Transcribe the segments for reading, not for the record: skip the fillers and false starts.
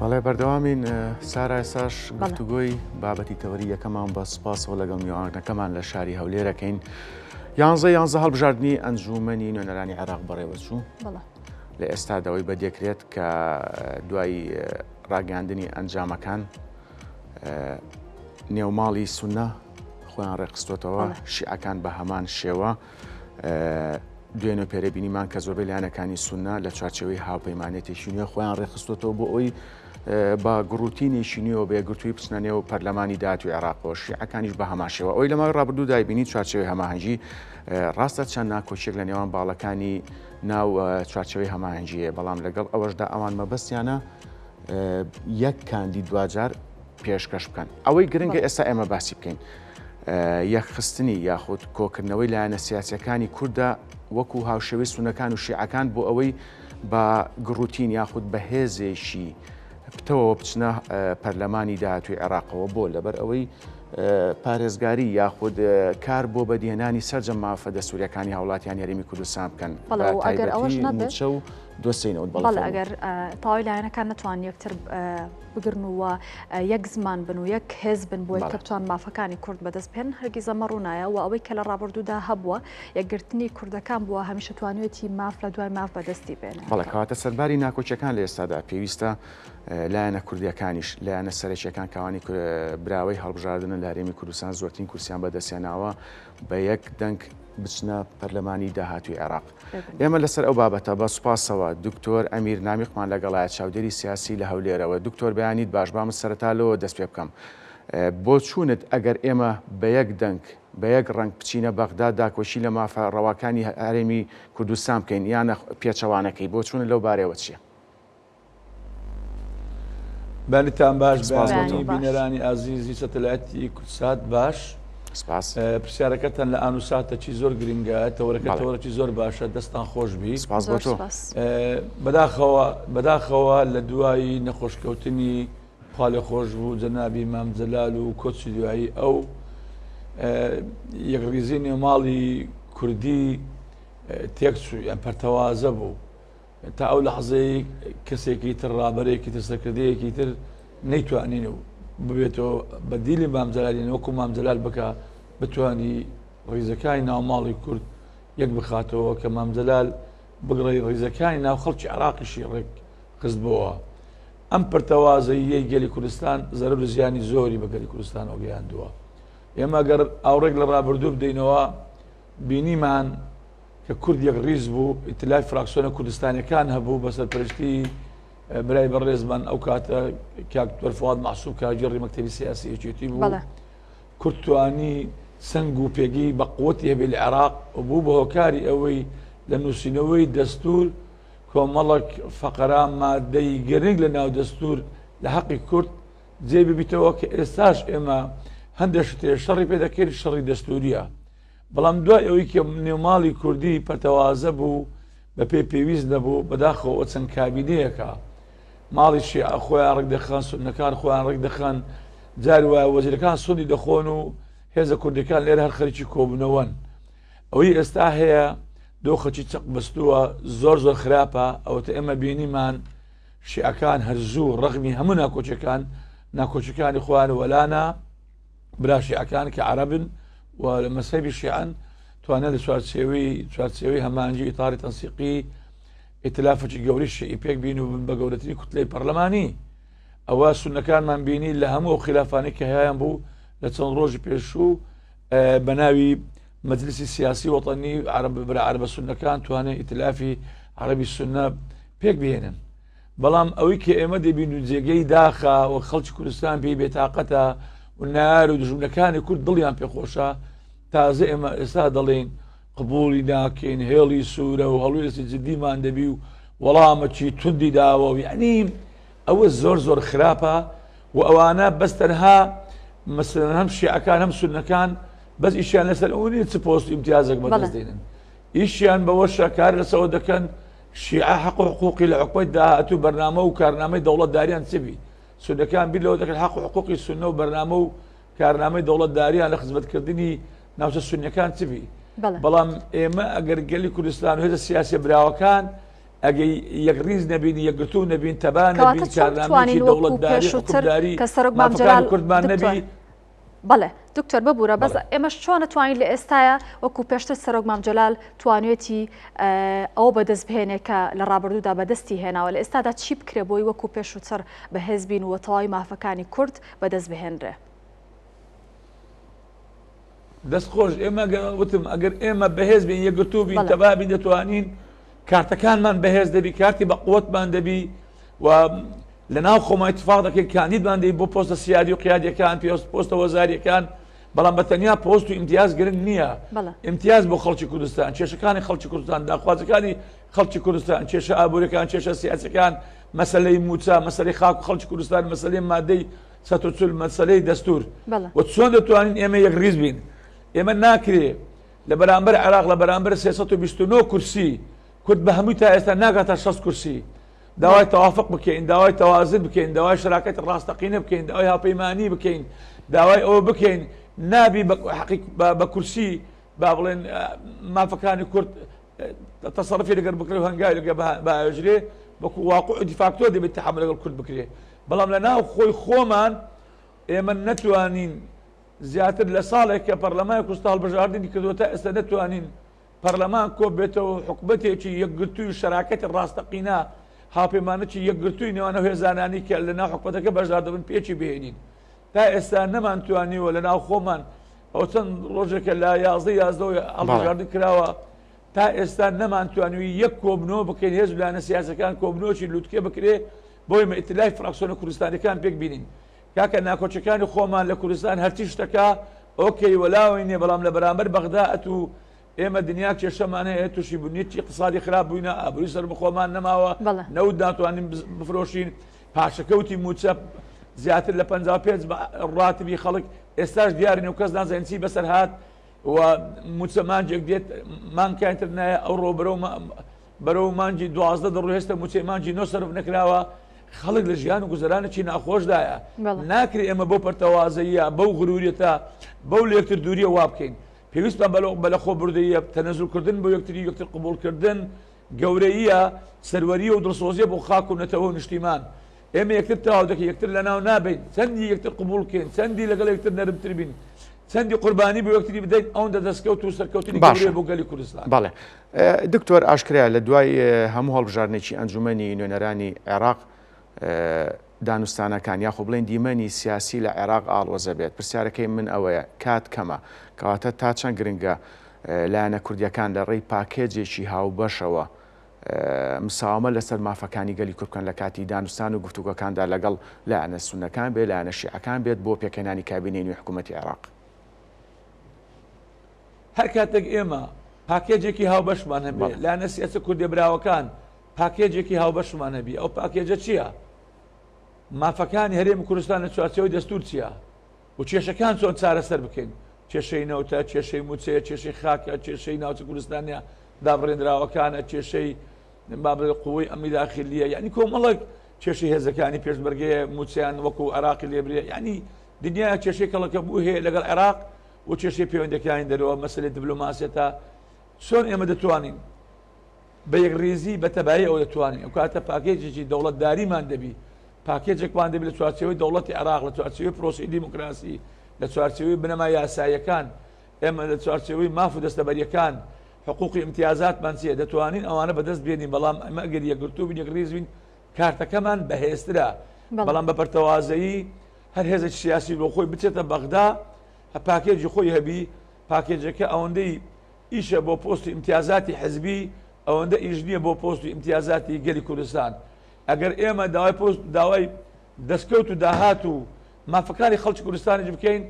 بەڵێ بەردەوامین سارا ئێساش گفتوگۆی بابەتی تەوەری یەکەمان بە سوپاسەوە لەگەڵ میوانەکەمان لە شاری هەولێرەکەین. 11 هەڵبژاردننی ئەنجومەنی نوێنەرانی عێراق بەڕێوەچوو لە ئێستادەوەی بەدێکرێت کە دوای ڕاگەاندنی ئەنجامەکان نێوماڵی سونە خۆیان ڕێخستۆتەوە، شیعەکان بە هەمان شێوە دوێنێ پێرەبینیمان کە زۆربەی لایەنەکانی سونە لە چارچەوەی هاوپەیمانێتێکی نوێ خۆیان ڕێخستۆتەوە بۆ ئەوی بە گڕوتینێکی نوێەوە بێگرتووی بچنە نێو پەرلەمانی داهاتوی عێراقەوە، شیعەکانیش بە هەماشەوە. ئەوی لەمای ڕابردوو دایبینی چارچەوەی هەماهەنگی ڕاستە چەند ناکۆچێک لە نێوان باڵەکانی ناو چارچەوەی هەماهەنگیە، بەڵام لەگەڵ ئەوەشدا ئەوان مەبەستیانە یەک کاندید دوجار پێشکەش بکەن. ئەوەی گرنگە ئێستا ئێمە باسی بکەین یەکخستنی یاخود کۆکردنەوەی لایەنە سیاسیەکانی کوردە وەکو هاوشێوەی سونەکان و شیعەکان بۆ ئەوەی بە گڕوتین یاخود بە هێزێکی پتەوە بچنە پەرلەمانی داهاتوی عێراقەوە بۆ لەبەر ئەوەی پارێزگاری یاخود کار بۆ بەدیهێنانی سەرجەم مافە دەستوریەکانی هاوڵاتیان هەرێمی کوردستان بکەن موچە و دۆستینەوە. بەڵێ ئەگەر تاوای لایەنەکان نەتوان یەکتر بگرن و یەک زمان بن و یەک هێز بن بۆ کە بتوان مافەکانی کورد بەدەست بێن، هەرگیز ئەمە ڕوونایە و ئەوەی کە لە ڕابردوودا هەبووە یەکگرتنی کوردەکان بووە هەمیشە توانێتی ماف لە دوای ماف بەدەستی بێنێ. بەڵێ کەواتە سەرباری ناکۆچیەکان لە ئێستادا پێویستە لایەنە کوردیەکانیش لایەنە سەرەکیەکان کاوانی براوەی هەڵبژاردنە لە هەرێمی کوردستان زۆرترین کورسیان بەدەستێناوە بە یەک دەنگ بچنە پەرلەمانی داهاتوی عێراق. ئێمە لەسەر ئەو بابەتە بە سوپاسەوە دکتۆر ئەمیر نامیقمان لەگەڵایەت چاودێری سیاسی لە هەولێرەوە. دکتۆر بەیانیت باش بام سەرەتا لەوە دەست پێ بکەم بۆ چوونت ئەگەر ئێمە بە یەک دەنگ بە یەک ڕنگ بچینە بەغدا داکۆشی لە مافە ڕەواکانی هەرێمی کوردستان بکەین یانە پێچەوانەکەی بۆ چوونە لەو بارەوە چییە؟ بانتان باش بەیانی بینەرانی ئازیزی سەتەلایەتی کورسات باش پرسیارەکەتان لە ئانوساتە چی زۆر گرنگە تەوەرەکەتەوەرەی زۆر باشە دەستان خۆش بی بەداخەوە لە دوایی نەخۆشکەوتنی خاڵێ خۆش بوو جەنابی مام جەلال و کۆچی دوایی ئەو یەکڕیزی نێوماڵی کوردی تێکچوو یان پەرتەوازە بوو تا ئەو لەحزەی کەسێکی تر ڕابەرێکی تر سەرکردەیەکی تر نەیتوانین و ببێتەوە بەدیلی مام جەلالین وەکو مام جەلال بکە بتوانی ڕیزەکانی ناوماڵی کورد یەک بخاتەوە کە مام جەلال بگڕی ڕیزەکانی ناو خەڵکی عێراقیشی ڕێک خستبەوە. ئەم پەرتەوازەیەی گەلی کوردستان زەرەر و زیانی زۆری بە گەلی کوردستانەوە گەیاندووە. ئێمە گەر ئاوڕێک لە ڕابردوو بدەینەوە بینیمان کە کورد یەک ڕیز بوو، ئیتلافی فراکسیۆنە کوردستانیەکان هەبوو بە سەرپەرشتی برای بەڕێزمان ئەو کاتە کاکتۆر فواد مەحسووب کاژێڕی مەکتەبی سیاسی یەکێتی بوو. کورد توانی سنگ و پێگی بە قووەتی هەبێ لە عێراق بوو بە هۆکاری ئەوەی لە نووسینەوەی دەستور کۆمەڵک فەقەرا مادەی گرنگ لە ناو دەستور لە حەقی کورد جێ ببیتەوە کە ئێستاش ئێمە هەندێک شتێ شەڕی پێ دەکەین شەڕی دەستوریە. بەڵام دوای ئەوەی کە نێوماڵی کوردی پەرتەوازە بوو بە پێ پێویست نەبوو بەداخەوە چەند کابینەیەکە ماڵی شیعە خۆیان ڕێک دەخەن، سوننەکان خۆیان ڕێک دەخەن، جار وایە وەزیرەکان سوودی دەخۆن و هێزە کوردەکان لێرە هەر خەریکی کۆبوونەوەن. ئەوەی ئێستا هەیە دۆخەکی چەق بەستووە زۆر زۆر خراپە. ئەوەتە ئێمە بینیمان شیعەکان هەرزوو ڕەغمی هەموو ناکۆچەکانی خۆیان وەلانە برا شیعەکان کە عەرەبن و لە مەسەبی شیعەن توانێت لە چوارچێوەی هەمانجی ئیتاری تەنسیقی ئیتلافێکی گەوری شیعی پێک بین و بە گەورەترین کوتلەی پەرلەمانی. ئەوە سونەکانمان بینی لە هەموو خلافانی کە هەیەیان بوو لە چەند ڕۆژی پێشوو بە ناوی مەجلیسی سیاسی وەتەنی برا عەرەبە سونەکان توانێت ئیتلافی عەرەبی سونە پێک بهێنن. بەڵام ئەوەی کە ئێمە دەبین و جێگەی داخە و خەڵکی کوردستان پێی بێتاقەتە و نار و دژمنەکانی کورد دڵیان پێخۆشە تازە ئێمە ئێستا دەڵێن قبولی ناکەین هێڵی سوورە و هەڵوێستی جدیمان دەبی و وەڵامەکی توندی داوە و یعنی ئەوە زۆر زۆر خراپە و ئەوانە بەس تەنها مەسەلەن هەم شیعەکان هەم سوننەکان بەس ئیشیان لەسەر ئەو نیە چ پۆست ئیمتیازێک بەدەست دێنن، ئیشیان بەوەشە کار لەسەوە دەکەن شیعە حەق و حقوقی لە حکومەت داهاتوو بەرنامە و کارنامەی دەوڵەتداریان چبی. سونەکان بیر لەوە دەکەن حەق و حقوقی سونە و بەرنامە و کارنامەی دەوڵەتداریان لە خزمەتکردنی ناوچە سونیەکان چبی. بەڵام ئێمە ئەگەر گەلی کوردستان و هێزە سیاسی براوەکان ئەگەی یەکڕیز نەبین یەکگرتوو نەبین تەبا نەبین کارنامەیەکی دەوڵەتداری حکومتداری مافەکانی کوردمان نەبی. بەڵێ دکتۆر ببوورە بەس ئێمەش چۆن نتوانین لە ئێستاە وەکو پێشتر سەرۆک مامجەلال توانوێتی ئەوە بەدەست بهێنێ کە لە ڕابردوودا بەدەستی هێناوە لە ئێستادا چی بکرێ بۆی وەکو پێشووتر بەهێز بین و تەواوی مافەکانی کورد بەدەست بهێنرێ؟ دەستخۆش ئێمە وتم ئەگەر ئێمە بەهێز بین یەکگرتوو بین تەبا بین دەتوانین کارتەکانمان بەهێز دەبی کارتی بە قووەتمان دەبی و لە ناو خۆمای اتفاق دەکەین کاندیدمان دەبی بۆ پۆستە سیادی و قیادیەکان پۆستە وەزاریەکان بەڵام بە تەنیا پۆست و ئیمتیاز گرنگ نییە. ئیمتیاز بۆ خەڵکی کوردستان کێشەکانی خەڵکی کوردستان داخوازەکانی خەڵکی کوردستان کێشە ئابوووریەکان کێشە سیاسەکان مەسەلەی موچە مەسەلەی خاک و خەڵکی کوردستان مەسەلەی مادەی سەتوچل مەسەلەی دەستور و چۆن دەتوانین ئێمە یەکڕیز بین. ئێمە ناکرێ لە بەرامبەر عێراق لە بەرامبەر 329 کورسی کورد بە هەمووی تا ئێستا ناگاتە 6 کورسی داوای تەوافق بکەین داوای تەوازن بکەین داوای شراکەتی ڕاستەقینە بکەین داوای هاوپەیمانی بکەین داوای ئەوە بکەین نابی بە کورسی با بڵێن مافەکانی کورد تەسەڕفی لەگەر بکرێ و هەنگاوی لەگە باژرێ بەکو واقع دیفاکتۆ دەبێت تەحمل لەگەڵ کورد بکرێ بەڵام لە ناو خۆی خۆمان ئێمە نەتوانین زیاتر لە ساڵێک کە پەرلەمانی کوردستان هەڵبژاردنی کردووە تا ئێستا نەتوانین پەرلەمان کۆ بێتەوە حکوومەتێکی یەکگرتووی شەراکەتی ڕاستەقینە هاوپەیمانێکی یەکگرتووی نێوانە هێزانانی کە لە ناو حکوومەتەکە بەشدار دەبن پێچی بهێنین تا ئێستا نەمانتوانیوە لە ناو خۆمان ئەو چەند ڕۆژێکە لە 11 هەڵبژاردن کراوە تا ئێستا نەمانتوانوی یەک کۆبنەوە بکەین هێز لایەنە سیاسەکان کۆبنەوەکی لووتکێ بکرێ بۆی ئیتلافی فراکسیۆنە کوردستانیەکان پێک بینین کاکە ناکۆچەکانی خۆمان لە کوردستان هەرچی شتەکە ئۆکەی وەلاوینێ بەڵام لە بەرامبەر بەغدا ئەتوو ئێمە دنیا کێشەمان هەیە تووشی بوونیەتی اقتصادی خراپ بووینە ئابرووی سەر بخۆمان نەماوە نەوت ناتوانین بفرۆشین پاشەکەوتی موچە زیاتر لە 55 ڕاتبی خەڵک ئێستاش دیارین و کەس نازانین چی بەسەر هات و موچە مانجێک دێت مانکانتر نایە ئەو ڕۆ بەرەو مانجی 12 دەڕۆ هێستا موچەی مانجی 9 سەرف نەکراوە خەڵک لە ژیان و گوزەرانێکی ناخۆشدایە ناکرێ ئێمە بۆ پەرتەوازەیە بەو غروریەتە بەو لە یەکتر دووریە وا بکەین پێویستمان بەلە خۆ بردەیە تەنەزوڵکردن بۆ یەکتری یەکتر قبولکردن گەورەیە سەروەریە و دڵسۆزیە بۆ خاک و نەتەوە و نیشتیمان ئێمە یەکتر تاو دەکەین یەکتر لە ناو نابین چەندی یەکتر قبولکەین چەندی لەگەڵ یەکتر نەرمتر بین چەندی قوربانی بۆ یەکتری بدەین ئەوەندە دەستکەوت و سەرکەوتنی گەورەیە بۆ گەلی کوردستان. بەڵێ دکتۆر ئاشکرا لە دوای هەموو هەڵبژاردنێکی ئەنجومەنی نوێنەرانی عێراق دانوستانەکان یاخۆ بڵێن دیمەنی سیاسی لە عێراق ئاڵۆزە بێت پرسیارەکەی من ئەوەیە کات کەمە کەواتە تا چەند گرنگە لایەنە کوردیەکان لە ڕێی پاکێجێکی هاوبەشەوە مساومە لەسەر مافەکانی گەلی کوردکان لە کاتی دانوستان و گفتوگەکاندا لەگەڵ لایەنە سونەکان بێت لایەنە شیعەکان بێت بۆ پێکهێنانی کابینەی نوێی حکوومەتی عێراق. هەر کاتێک ئێمە پاکێجێکی هاوبەشمان هەبێت لایەنە سیاسە کوردی براوەکان پاکێجێکی هاوبەشمان هەبی ئەو پاکێجە چییە؟ مافەکانی هەرێمی کوردستان لە چوارچێوەی دەستور چییە؟ و کێشەکان چۆن چارەسەر بکەین؟ کێشەی نەوتە، کێشەی موچەیە، کێشەی خاکە، کێشەی ناوچە کوردستانیە دابڕێنراوەکانە، کێشەی بابڵێ قووەی ئەمنی داخلیە، یعنی کۆمەڵک کێشەی هێزەکانی پێشمەرگەیە موچیان وەکو عێراقی لێبرێ، یعنی دنیا کێشەی کەڵەکە بوو هەیە لەگەڵ عێراق و کێشەی پەیوەندەکانی دەرەوە مەسەلەی دیبلۆماسیەتە چۆن ئێمە دەتوانین بە یەکڕێزی بە تەبایی ئەو دەتوانین ئەو کاتە پاکێجێکی دەوڵەتداریمان دەبی پاکێجێکمان دەبێت لە چوارچێوەی دەوڵەتی عێراق لە چوارچێوەی پرۆسی دیموکراسی لە چوارچێوەی بنەما یاساییەکان ئێمە لە چوارچێوەی ماف و دەستەبەریەکان حقوقی امتیازاتمان چیە دەتوانین ئەوانە بەدەست بێنین بەڵام ئەمە ئەگەر یەکگرتوو بین یەکڕێز بین کارتەکەمان بەهێزترە بەڵام بە پەرتەوازایی هەر هێزێکی سیاسی بۆ خۆی بچێتە بەغدا پاکێجی خۆی هەبی پاکێجەکە ئەوەندەی ئیشە بۆ پۆستی امتیازاتی حزبی ئەوەندە ئیش نییە بۆ پۆستی امتیازاتی گەلی کوردستان ئەگەر ئێمە داوای دەستکەوت و داهات و مافەکانی خەڵکی کوردستانی بکەین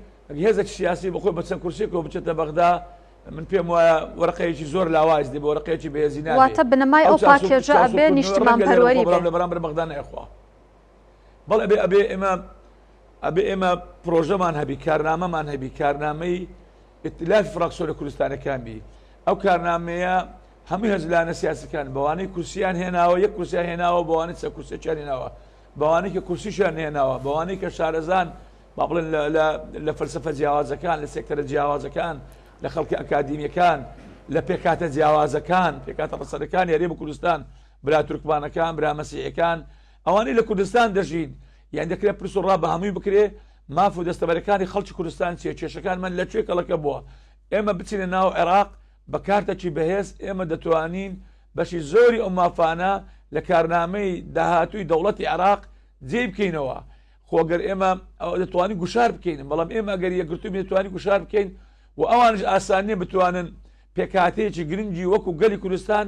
هێزێکی سیاسی بۆ خۆی بە چەند کورسێکەوە بچێتە بەغدا من پێم وایە وەرەقەیەکی زۆر لاواز دێ بە وەرەقەیەکی بەهێزی نابێت واتە بنەمای ئەو پاکێجە ئەبێ نیشتمان پەروەری بێت لە بەرامبەر بەغدا نەیخوا بەڵێ ئەبێ ئێمە پرۆژەمان هەبی کارنامەمان هەبی کارنامەی ئیتلافی فراکسیۆنە کوردستانەکان بی ئەو کارنامەیە هەموو هەزلانە سیاسەکان بەوانەی کورسیان هێناوە یەک کورسیان هێناوە بەوانەی چە کورسێکیان هێناوە بەوانەی کە کورسیشیان هێناوە بەوانەی کە شارەزان با بڵێن لە فەلسەفە جیاوازەکان لە سێکتەرە جیاوازەکان لە خەڵکی ئەکادیمیەکان لە پێکاتە جیاوازەکان پێکاتە ڕەسەرەکانی هەرێمی کوردستان برا تورکمانەکان برا مەسیحیەکان ئەوانەی لە کوردستان دەژین یان دەکرێت پرس و ڕا بە هەمووی بکرێ ماف و دەستەبەرەکانی خەڵکی کوردستان چیە کێشەکانمان لەکوێ کەڵەکە بووە ئێمە بچینە ناو عێراق بە کارتێکی بەهێز ئێمە دەتوانین بەشی زۆری ئەو مافانە لە کارنامەی داهاتووی دەوڵەتی عێراق جێ بکەینەوە خۆگەر ئێمە دەتوانین گوشار بکەین بەڵام ئێمە ئەگەر یەکگرتووی دەتوانین گوشار بکەین و ئەوانش ئاسانیە بتوانن پێکاتەیەکی گرنگی وەکو گەلی کوردستان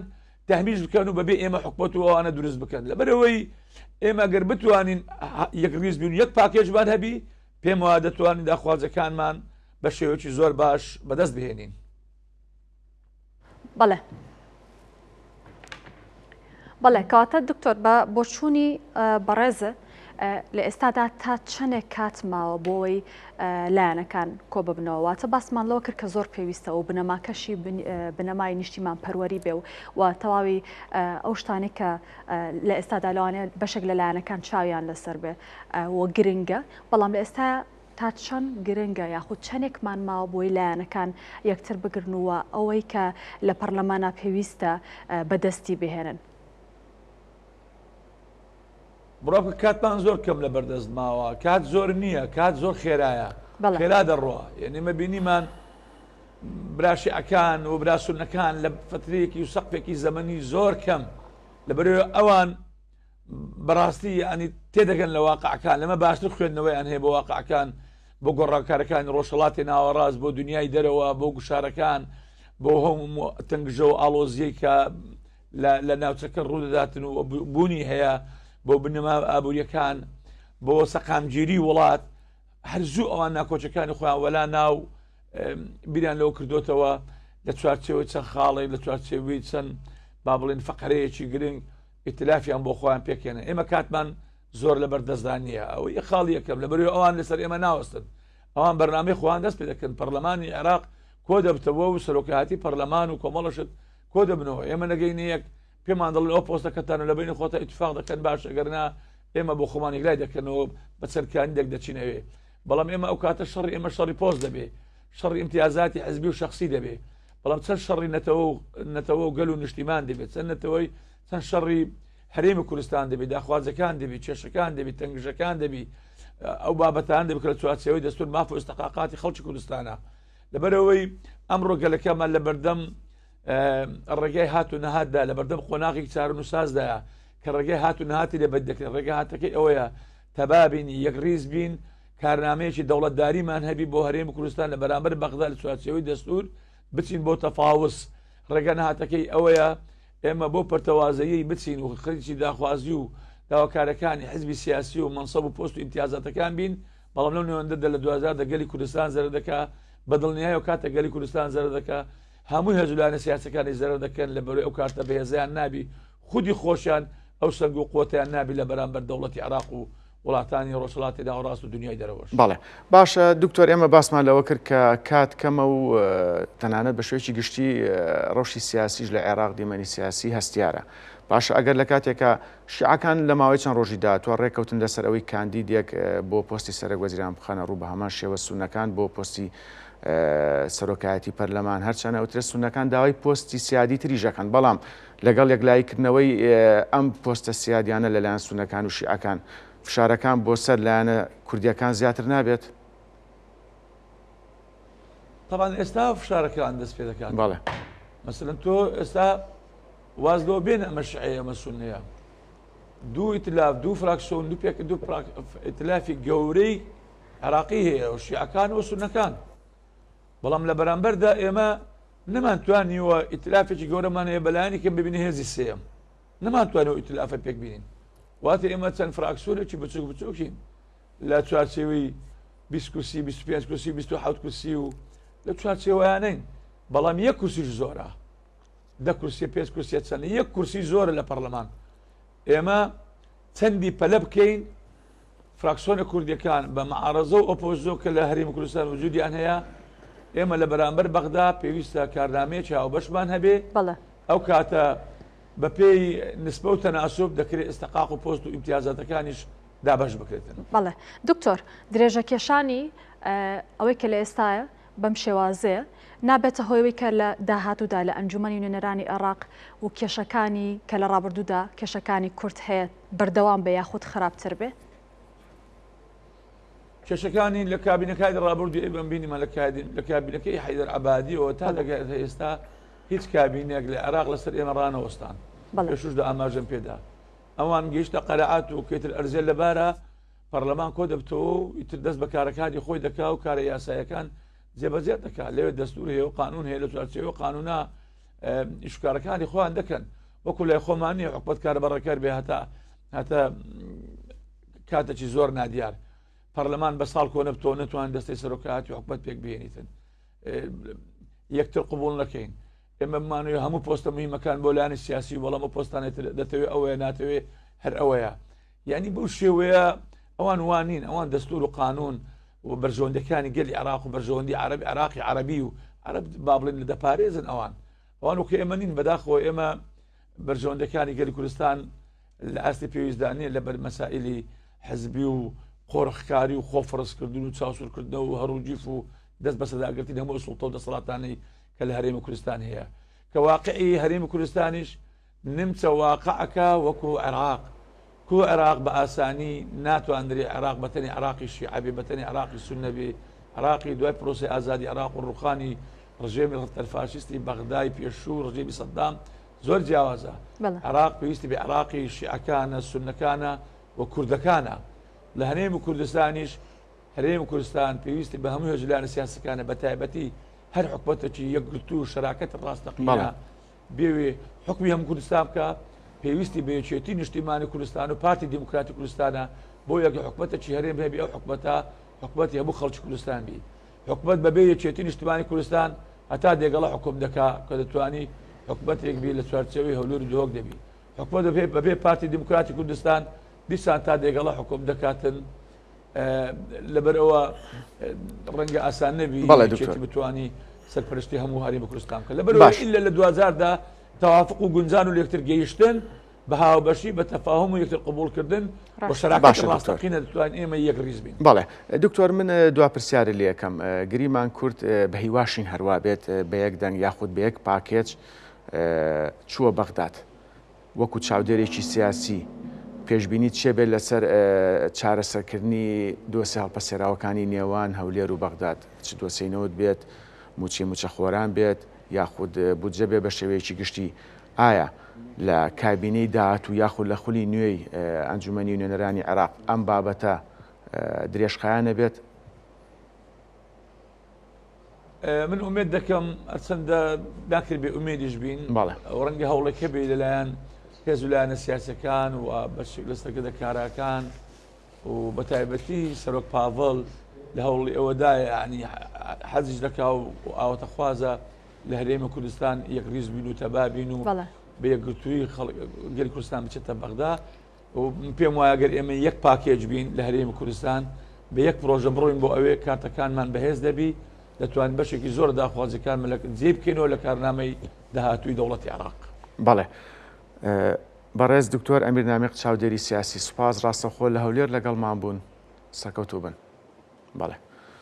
تەهمیش بکەن و بەبێ ئێمە حکومەت و ئەوانە دروست بکەن لەبەرەوەی ئێمە گەر بتوانین یەک ڕیز بین یەک پاکێجمان هەبی پێم وایە دەتوانین داخوازەکانمان بە شێوەیەکی زۆر باش بەدەست بهێنین. بەڵێ کاتە دکتۆر بە بۆچوونی بەڕێزە لە ئێستادا تا چەندێک کات ماوە بۆەوەی لایەنەکان کۆ ببنەوە واتە باسمان لەوە کرد کە زۆر پێویستە و بنەماکەشی بنەمای نیشتیمان پەروەری بێ و تەواوی ئەو شتانێک کە لە ئێستادا لەوانێت بەشێک لە لایەنەکان چاویان لەسەر بێ و گرنگە بەڵام لە ئێستا تا چەند گرنگە یاخود چەندێکمان ماوە بۆی لایەنەکان یەکتر بگرنەوە ئەوەی کە لە پەرلەمانە پێویستە بەدەستی بهێنن. بڕۆکە کاتمان زۆر کەم لە بەردەست ماوە کات زۆر نییە کات زۆر خێرایە خێرا دەڕۆە یعنی مەبینیمان براشیعەکان و براسوونەکان لە فترەیەکی و سەقفێکی زەمەنی زۆر کەم لەبەرەوەی ئەوان بەڕاستی ینی تێدەگەن لە واقعەکان لەمە باشتر خوێندنەوەیان هەیە بۆ واقعەکان بۆ گۆڕانکارەکانی ڕۆژهەڵاتی ناوەڕاست بۆ دنیای دەرەوە بۆ گوشارەکان بۆ هەموو تەنگژە و ئاڵۆزیەی کە لە ناوچەکە ڕوودەداتن و بوونی هەیە بۆ بنەما ئابوووریەکان بۆ سەقامگیری وڵات هەرزوو ئەوان ناکۆچەکانی خۆیان وەلا ناو بیریان لەوە کردوتەوە لە چوارچێوەی چەند خاڵی لە چوارچێوەی چەند با بڵێن فەقەرەیەکی گرنگ ئیتلافیان بۆ خۆیان پێکێنە ئێمە کاتمان زۆر لە بەردەستدان نییە ئەوەی یە خاڵی یەکەم لەبەرەوەی ئەوان لەسەر ئێمە ناوەستن ئەوان بەرنامەی خۆیان دەست پێ دەکەن پەرلەمانی عێراق کۆ دەبتەوە و سەرۆکایەتی پەرلەمان و کۆمەڵەشت کۆ دەبنەوە ئێمە نەگەینە یەک پێمان دەڵێن ئەو پۆستەکەتان لە بینی خۆتە ئیتفاق دەکەن باش ئەگەرنا ئێمە بۆ خۆمان یەکلای دەکەنەوە بە چەرکانی دەک دەچینەوێ بەڵام ئێمە ئەو کاتە شەڕی ئێمە شەڕی پۆست دەبێ شەڕی امتیازاتی حزبی و شخصی دەبێ بەڵام چەند شەڕی نەتەوە و گەل و نیشتیمان دەبێت چەند نەتەوەی چەند شەڕی هەرێمی کوردستان دەبێت داخوازەکان دەبێت کێشەکان دەبێت تەنگژەکان دەبی ئەو بابەتان دەبێت لە چوارچێوەی دەستور ماف و ئستحقاقاتی خەڵکی کوردستانە لەبەرەوەی ئەمڕۆ گەلەکەمان لە بەردەم ڕێگای هات و نەهاتدا لە بەردەم قۆناغی چارن و سازدایە کە ڕێگای هات و نهاتی لێبەر دەکرێت ڕێگە هاتەکەی ئەوەیە تەبابینی یەکڕیز بین کارنامەیەکی دەوڵەتداریمان هەبی بۆ هەرێمی کوردستان لە بەرامبەر بەغدا لە چوارچێوەی دەستور بچین بۆ تەفاوس ڕێگە نەهاتەکەی ئەوەیە ئێمە بۆ پەرتەوازایی بچین و خەریکی داخوازی و داواکارەکانی حزبی سیاسی و مەنسەب و پۆست و ئیمتیازاتەکان بین بەڵام لەو نێوەندەدا لە 2000 گەلی کوردستان زەرە دەکا بەدڵنیایی و کاتە گەلی کوردستان زەرە دەکا هەمووی هەزولانە سیاسەکانی زەرە دەکەن لە بەروی ئەو کارتە بەهێزیان نابی خودی خۆشیان ئەو سەنگ و قوتیان نابی لە بەرامبەر دەوڵەتی عێراق و وڵاتانی ڕۆژهەڵاتی ناوەڕاست و دنیای دەرەوەش. بەڵێ باشە دکتۆر ئێمە باسمان لەوە کرد کە کات کەمە و تەنانەت بە شوێکی گشتی ڕەوشی سیاسیش لە عێراق دیمەنی سیاسی هەستیارە باشە ئەگەر لە کاتێکە شیعەکان لە ماوەی چەند ڕۆژی داهاتوە ڕێککەوتن لەسەر ئەوەی کاندیدێک بۆ پۆستی سەرۆک وەزیران بخەنە ڕوو بە هەمان شێوە سونەکان بۆ پۆستی سەرۆکایەتی پەرلەمان هەرچەنە ئەوترە سونەکان داوای پۆستی سیادی تریژەکەن بەڵام لەگەڵ یەکلایکردنەوەی ئەم پۆستە سیادیانە لەلایەن سونەکان و شیعەکان فشارەکان بۆ سەر لایەنە کوردیەکان زیاتر نابێت؟ طبعا ئێستا فشارەکان دەست پێ دەکات بەڵێ مەسەلەن تۆ ئێستا واز لەوە بێنە ئەمە شیعەیە ئەمە سونەیە دوو ئیتلاف دوو فراکسیۆن دوو ئیتلافی گەورەی عێراقی هەیە و شیعەکان و سونەکان بەڵام لە بەرامبەردا ئێمە نەمانتوانیوە ئیتلافێکی گەورەمان هەیە بەلایەنی کەم ببینی هێزی سێم نەمانتوانەوە ئیتلافە پێک بینین واتە ئێمە چەند فراکسیۆنێکی بچووک بچووکین لە چوارچێوەی 20 کورسی 25 کورسی 27 کورسی و لە چوارچێوەیانەین بەڵام یەک کورسیش زۆرە 10 کورسی 5 کورسی چەند یەک کورسی زۆرە لە پەرلەمان ئێمە چەندی پەلە بکەین فراکسیۆنە کوردیەکان بە معارەزە و ئۆپۆزیۆ کە لە هەرێمی کوردستان وجودیان هەیە ئێمە لە بەرامبەر بەغدا پێویستە کارنامەیەکی هاوبەشمان هەبێ ئەو کاتە بە پێی نسبە و تەناسب دەکرێت ئستحقاق و پۆست و ئیمتیازاتەکانیش دابەش بکرێتن. بەڵێ دکتۆر درێژە کێشانی ئەوەی کە لە ئێستاە بەم شێوازەیە نابێتە هۆیەوەی کە لە داهاتوودا لە ئەنجومەنی نوێنەرانی عێراق و کێشەکانی کە لە ڕابردوودا کێشەکانی کورد هەیە بەردەوام بە یاخود خراپتر بێ؟ کێشەکانی لە کابینەکانی ڕابردوو ئێمە بینیمە لە کابینەکەی حەیدەر عەبادیەوە تا لەگەر ئێستا هیچ کابینێک لە عێراق لەسەر ئێمە ڕانەوەستان پێشوشدا ئاماژەم پێدا ئەوان گەیشتە قەرەعات و کێتر ئەرزێ لەبارە پەرلەمان کۆ دەبتەوە و ئیتر دەست بە کارەکانی خۆی دەکا و کارە یاسایەکان جێبەجێ دەکات لەوێ دەستور هەیە و قانون هەیە لە چوارچێوە قانونا ئیشکارەکانی خۆیان دەکەن وەکو لای خۆمان نییە حکومەت کارە بەڕێکار بێ هەتا کاتێکی زۆر نادیار پەرلەمان بە ساڵ کۆ نەبتەوە نەتوان دەستەی سەرۆکاتی حکومەت پێک بێنیتن یەکتر قبول نەکەین ئێمە بمانوێ هەموو پۆستە مهمەکان بۆ لایەنی سیاسی بەڵام ئەو پۆستانێت دەتەوێت ئەوەیە ناتەوێت هەر ئەوەیە یعنی بەو شێوەیە ئەوان وانین ئەوان دەستور و قانون و بەرژەوەندەکانی گەلی عێراق و بەرژەوەندی عێراقی عەرەبی و عەرەب با بڵێن لە دەپارێزن ئەوان وەکو ئێمە نین بەداخەوە ئێمە بەرژەوەندەکانی گەلی کوردستان لە ئاستی پێویستدانیە لە بەرمەسائلی حزبی و قۆڕخکاری و خۆفرسکردن و چاوسورکردنەوە و هەڕوجیف و دەست بە سەداگرتن هەموو سوڵتە و دەسەڵاتانەی کە لە هەرێمی کوردستان هەیە کە واقعی هەرێمی کوردستانیش نمچە واقعەکە وەکو عێراق کو عێراق بە ئاسانی ناتوانندری عێراق بەتەنی عێراقی شیعە بێ بەتەنی عێراقی سوننە بێ عێراقی دوای پرۆسی ئازادی عێراق و ڕوخانی ڕژێمی ڕەتەرفاشیستی بەغدای پێشوو ڕژێمی سەدام زۆر جیاوازە عێراق پێویستی بە عێراقی شیعەکانە سوننەکانە و کوردەکانە لە هەرێمی کوردستانیش هەرێمی کوردستان پێویستی بە هەموو هێژلانە سیاسەکانە بە تایبەتی هەر حکومەتێکی یەکگرتو و شەراکەت ڕاستەقینە بێوێ حکمی هەموو کوردستان بکە پێویستی بە یەکێتی نیشتیمانی کوردستان و پارتی دیموکراتی کوردستانە بۆ یەکە حکومەتێکی هەرێم هەبێ ئەو حکومەتی هەموو خەڵکی کوردستان بی حکومەت بەبێ یەکێتی نیشتیمانی کوردستان هەتا دێگەڵە حکوم دەکا کە دەتوانی حکومەتێک بی لە چوارچێوەی هەولوری دۆک دەبی حکومەت بەبێ پارتی دیموکراتی کوردستان دیسان تا دێگەڵە حکوم دەکاتن لەبەرەوە ڕەنگە ئاسان نەبی بتوانی سەرپەرشتی هەموو هەرێمی کوردستان بکە لەبەرەوە ئیلا لە 2000دا توافق و گونجان و یەکتر گەیشتن بە هاوبەشی بە تەفاهم و یەکتر قبولکردن بە شەراکەتی ڕاستەقینە دەتوانین ئێمە یەک ریز بین. بەڵێ دکتۆر من دوا پرسیارە لێ یەکەم گریمان کورد بە هیواشین هەروە بێت بە یەک دەنگ یاخود بە یەک پاکێج چووە بەغداد وەکو چاودێرێکی سیاسی پێشببینی چێ بێت لەسەر چارەسەرکردنی دۆسی هەڵپەسێراوەکانی نێوان هەولێر و بەغداد چ دۆسینەوت بێت موچە خۆران بێت یاخود بودجە بێ بە شێوەیەکی گشتی ئایا لە کابینەی داهات و یاخود لە خولی نوێی ئەنجومەنی نوێنەرانی عێراق ئەم بابەتە درێژخایانە بێت؟ من ئومێد دەکەم ئەچەندە ناکرد بێ ئومێدیش بین ڕەنگە هەوڵێکە بێ لەلایەن هێز و لایەنە سیاسەکان و بەشێک لە سەرکردە کارەکان و بە تایبەتی سەرۆک پاڤڵ لە هەوڵی ئەوەدایە ینی حەزیش دەکا و ئاوەتە خوازە لە هەرێمی کوردستان یەک ریز بین و تەبابین و بە یەکگرتووی گەلی کوردستان بچێتە بەغدا و پێم وایە گەر ئێمە یەک پاکێج بین لە هەرێمی کوردستان بە یەک پرۆژە بڕۆین بۆ ئەوێ کارتەکانمان بەهێز دەبی دەتوانین بەشێکی زۆر داخوازیەکانمان جێ بکەینەوە لە کارنامەی داهاتووی دەوڵەتی عێراق. بەڵێ بەڕێز دکتۆر ئەمیر نامیق چاودێری سیاسی سوپاس ڕاستەخۆ لە هەولێر لەگەڵمان بوون سەرکەوتوو بن. بەڵێ.